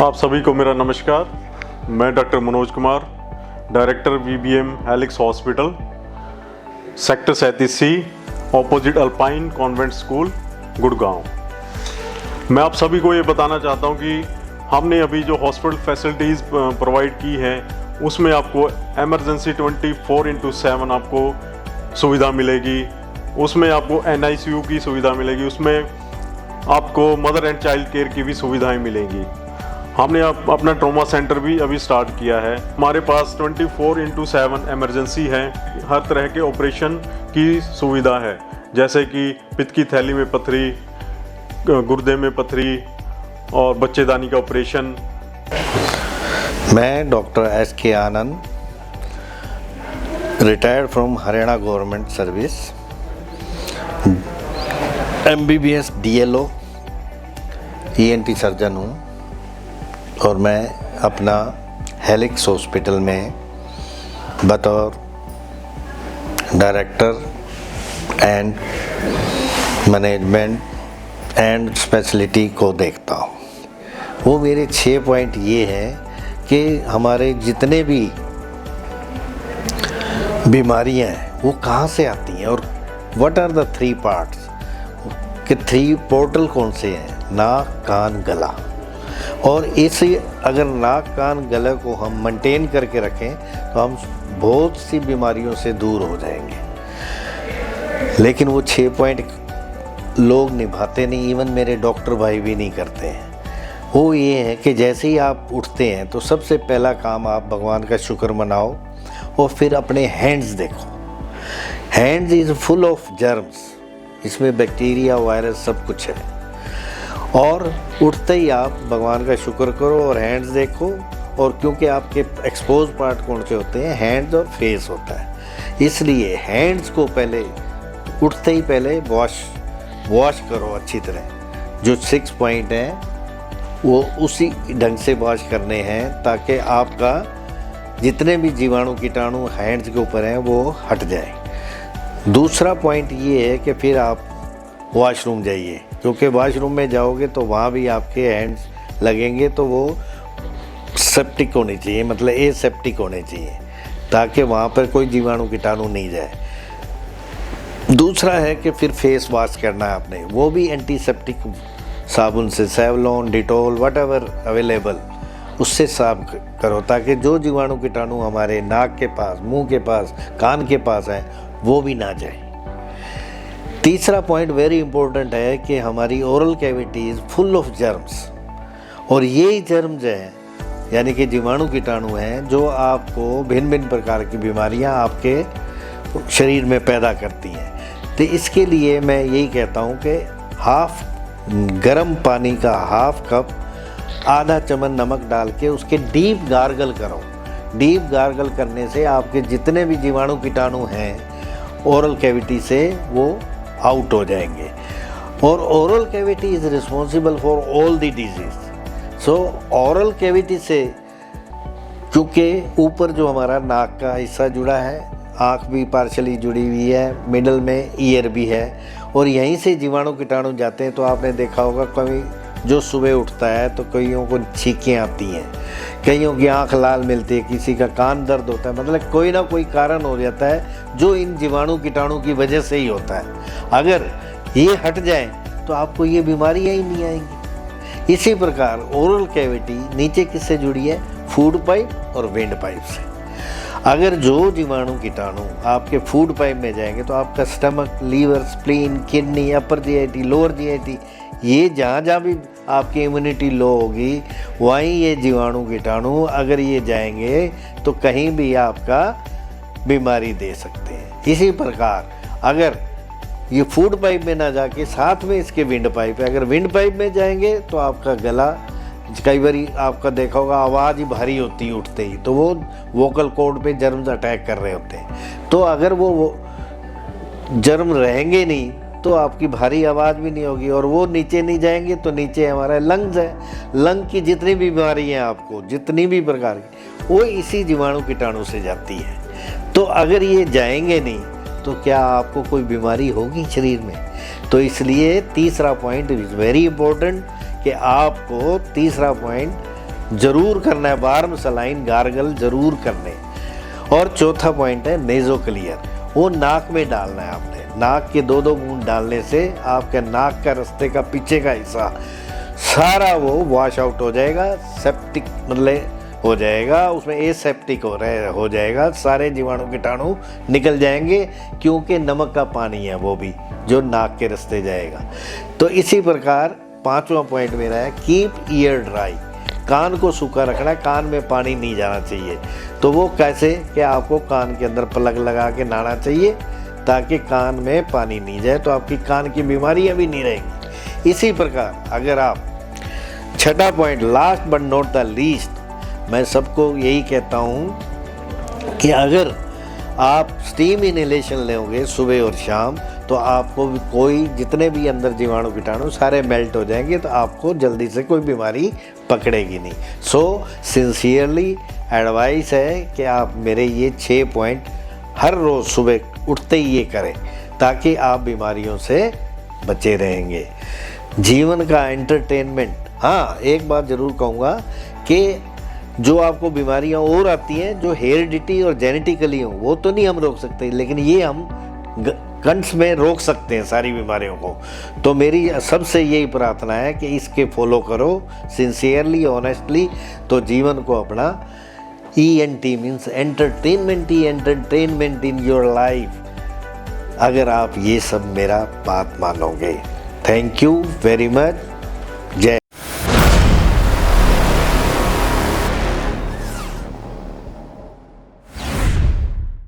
आप सभी को मेरा नमस्कार। मैं doctor Manoj Kumar, director VBM Helix hospital, sector 37C, opposite Alpine convent school, Gurgaon. मैं आप सभी को ये बताना चाहता हूँ कि हमने अभी जो हॉस्पिटल फैसिलिटीज़ प्रोवाइड की है उसमें आपको इमरजेंसी 24/7 आपको सुविधा मिलेगी। उसमें आपको NICU की सुविधा मिलेगी, उसमें आपको मदर एंड चाइल्ड केयर की भी सुविधाएं मिलेंगी। हमने अपना ट्रॉमा सेंटर भी अभी स्टार्ट किया है। हमारे पास 24/7 इमरजेंसी है, हर तरह के ऑपरेशन की सुविधा है, जैसे कि पित्त की थैली में पथरी, गुर्दे में पथरी और बच्चेदानी का ऑपरेशन। मैं doctor SK Anand, retired from Haryana government service, MBBS DLO ENT surgeon हूँ और मैं अपना हेलिक्स हॉस्पिटल में बतौर director and management and speciality को देखता हूँ। वो मेरे 6 पॉइंट ये हैं कि हमारे जितने भी बीमारियाँ हैं वो कहाँ से आती हैं और व्हाट आर द 3 पार्ट्स, कि 3 पोर्टल कौन से हैं, नाक, कान, गला। और इसे अगर नाक, कान, गले को हम मेंटेन करके रखें तो हम बहुत सी बीमारियों से दूर हो जाएंगे। लेकिन वो 6 पॉइंट लोग निभाते नहीं, इवन मेरे डॉक्टर भाई भी नहीं करते हैं। वो ये है कि जैसे ही आप उठते हैं तो सबसे पहला काम आप भगवान का शुक्र मनाओ और फिर अपने हैंड्स देखो। Hands is full of germs, इसमें बैक्टीरिया, वायरस सब कुछ है। और उठते ही आप भगवान का शुक्र करो और हैंड्स देखो। और क्योंकि आपके एक्सपोज पार्ट कौन से होते हैं, हैंड्स और फेस होता है, इसलिए हैंड्स को पहले उठते ही पहले वॉश करो अच्छी तरह। जो 6 पॉइंट हैं वो उसी ढंग से वॉश करने हैं ताकि आपका जितने भी जीवाणु कीटाणु हैंड्स के ऊपर हैं वो हट जाए। दूसरा पॉइंट ये है कि फिर आप वॉशरूम जाइए, क्योंकि वॉशरूम में जाओगे तो वहाँ भी आपके हैंड्स लगेंगे तो वो सेप्टिक होने चाहिए, मतलब एसेप्टिक होने चाहिए, ताकि वहाँ पर कोई जीवाणु कीटाणु नहीं जाए। दूसरा है कि फिर फेस वॉश करना है आपने, वो भी एंटीसेप्टिक साबुन से, सेवलॉन, डिटॉल, व्हाटएवर अवेलेबल, उससे साफ करो ताकि जो जीवाणु कीटाणु हमारे नाक के पास, मुंह के पास, कान के पास हैं वो भी ना जाए। तीसरा पॉइंट वेरी इंपॉर्टेंट है कि हमारी oral cavity is full of germs, और ये जर्म्स हैं यानी कि जीवाणु कीटाणु हैं जो आपको भिन्न भिन्न प्रकार की बीमारियां आपके शरीर में पैदा करती हैं। तो इसके लिए मैं यही कहता हूं कि हाफ गर्म पानी का हाफ कप आधा चम्मच नमक डाल के उसके डीप गार्गल करो। डीप गार्गल करने से आपके जितने भी जीवाणु कीटाणु हैं ओरल कैविटी से वो आउट हो जाएंगे। और oral cavity is responsible for all the disease. So oral cavity से, क्योंकि ऊपर जो हमारा नाक का हिस्सा जुड़ा है, आँख भी पार्शली जुड़ी हुई है, मिडल में ईयर भी है, और यहीं से जीवाणु कीटाणु जाते हैं। तो आपने देखा होगा कभी जो सुबह उठता है तो कईयों को छींकें आती हैं, कईयों की आंख लाल मिलती है, किसी का कान दर्द होता है, मतलब कोई ना कोई कारण हो जाता है जो इन जीवाणु कीटाणु की वजह से ही होता है। अगर ये हट जाए तो आपको ये बीमारियां ही नहीं आएंगी। इसी प्रकार ओरल कैविटी नीचे किससे जुड़ी है, फूड पाइप और विंड पाइप से। अगर जो जीवाणु कीटाणु आपके फूड पाइप में जाएंगे तो आपका स्टमक, लीवर, स्प्लीन, किडनी, अपर GIT, लोअर GIT, ये जहाँ जहाँ भी आपकी इम्यूनिटी लो होगी वहीं ये जीवाणु कीटाणु अगर ये जाएंगे तो कहीं भी आपका बीमारी दे सकते हैं। इसी प्रकार अगर ये फूड पाइप में ना जाके साथ में इसके विंड पाइप है, अगर विंड पाइप में जाएंगे तो आपका गला, कई बार आपका देखा होगा आवाज़ ही भारी होती है उठते ही, तो वो वोकल कॉर्ड पे जर्म्स अटैक कर रहे होते हैं। तो अगर वो जर्म रहेंगे नहीं तो आपकी भारी आवाज़ भी नहीं होगी, और वो नीचे नहीं जाएंगे तो नीचे हमारा लंग्स है। लंग की जितनी भी बीमारी हैं आपको, जितनी भी प्रकार की, वो इसी जीवाणु कीटाणु से जाती है। तो अगर ये जाएंगे नहीं तो क्या आपको कोई बीमारी होगी शरीर में? तो इसलिए तीसरा पॉइंट इज़ वेरी इंपॉर्टेंट कि आपको तीसरा पॉइंट जरूर करना है, वार्म सलाइन गार्गल जरूर करने। और चौथा पॉइंट है नेजो क्लियर, वो नाक में डालना है आपने। नाक के 2-2 बूंद डालने से आपके नाक का रास्ते का पीछे का हिस्सा सारा वो वॉश आउट हो जाएगा, सेप्टिक मतलब हो जाएगा, उसमें एसेप्टिक हो जाएगा, सारे जीवाणु कीटाणु निकल जाएंगे, क्योंकि नमक का पानी है वो भी जो नाक के रास्ते जाएगा। तो इसी प्रकार 5वां पॉइंट मेरा है कीप ईयर ड्राई, कान को सूखा रखना है, कान में पानी नहीं जाना चाहिए। तो वो कैसे कि आपको कान के अंदर प्लग लगा के नहाना चाहिए ताकि कान में पानी नहीं जाए, तो आपकी कान की बीमारियां भी नहीं रहेंगी। इसी प्रकार अगर आप 6वां point last but not the least, मैं सबको यही कहता हूँ कि अगर आप स्टीम इनहेलेशन लेंगे सुबह और शाम तो आपको भी कोई जितने भी अंदर जीवाणु कीटाणु सारे मेल्ट हो जाएंगे, तो आपको जल्दी से कोई बीमारी पकड़ेगी नहीं। सो सिंसियरली एडवाइस है कि आप मेरे ये 6 पॉइंट हर रोज़ सुबह उठते ही ये करें ताकि आप बीमारियों से बचे रहेंगे। जीवन का एंटरटेनमेंट, हाँ एक बात ज़रूर कहूँगा कि जो आपको बीमारियां और आती हैं जो हेरिडिटी और जेनेटिकली हो वो तो नहीं हम रोक सकते, लेकिन ये हम कंट्स में रोक सकते हैं सारी बीमारियों को। तो मेरी सबसे यही प्रार्थना है कि इसके फॉलो करो सिंसियरली ऑनेस्टली, तो जीवन को अपना ENT means entertainment he entertainment in your life, अगर आप ये सब मेरा बात मानोगे। Thank you very much. जय